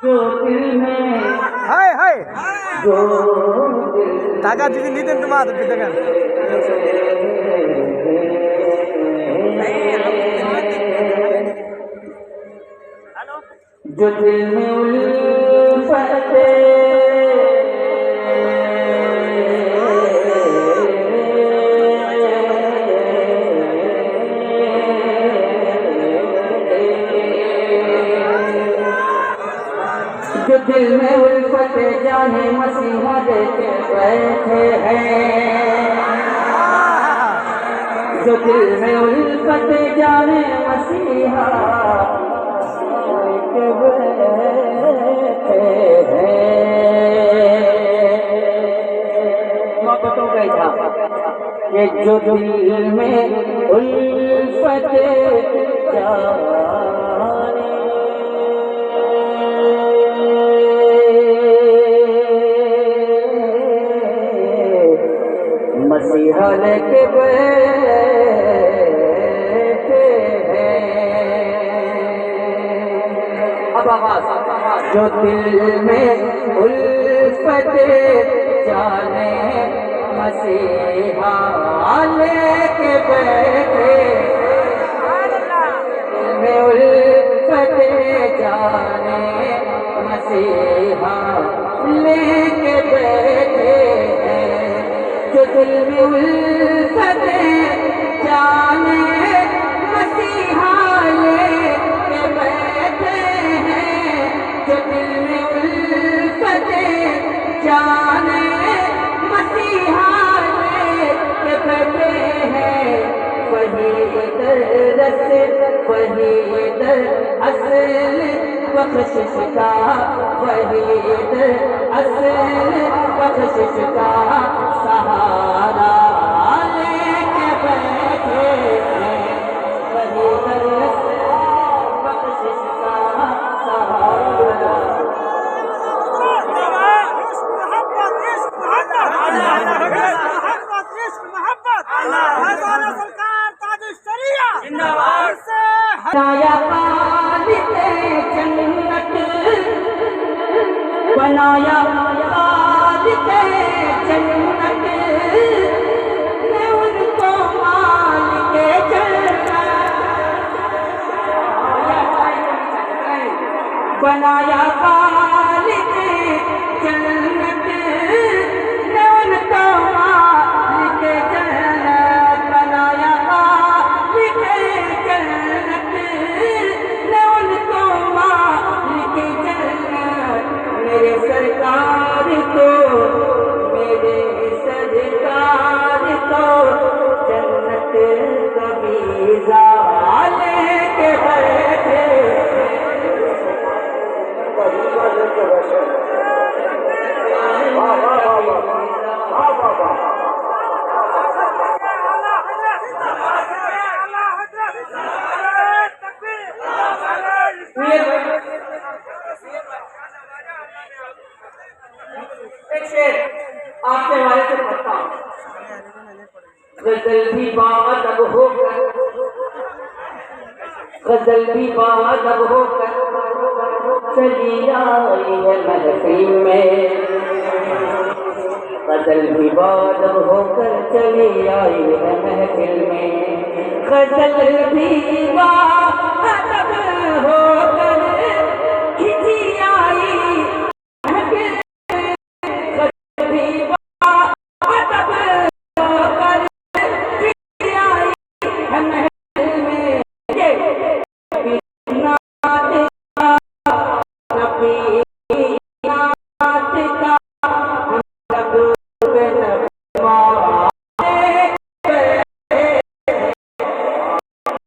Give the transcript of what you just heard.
जो दिल में हाय हाय जो টাকা যদি নিতেন তোমার দেখেন जो दिल में उल्फते जो दिल में उल्फते जाने मसीहा देके बैठे हैं जो दिल में उल्फते जाने मसीहा देके बैठे हैं मोहब्बतों का था ये जो दिल में उल्फते जाने मसीहा लेके बैठे हैं अब आवाज जो दिल में उल्फते जाने मसीहा लेके बैठे दिल में उल्फते जाने मसीहा लेके बैठे जो दिल में उल्फते जाने मसीहा लेके बैठे हैं जो दिल में उल्फते जाने मसीहा लेके बैठे हैं वही दरस वही दर असल बख्शिश का वही दर असल बख्शिश का सहारा लेके बैठे हैं वही दर असल बख्शिश का सहारा बनाया खालिक़े जन्नत बनाया खालिक़े जन्नत ने उनको मालिके जन्नत बनाया खालिक़े जन्नत ने उनको मालिके जन्नत बनाया खालिक़े जन्नत ने उनको मालिके जन्नत मेरे सरकार को मेरे सरकार को जन्नत कभी लेके बैठे आपके वाले से पढ़ता हूँ गजल भी बादब होकर गजल भी बादब होकर चली आई है महफिल में गजल भी बादब होकर चली आई है महफिल में गजल भी बादब हो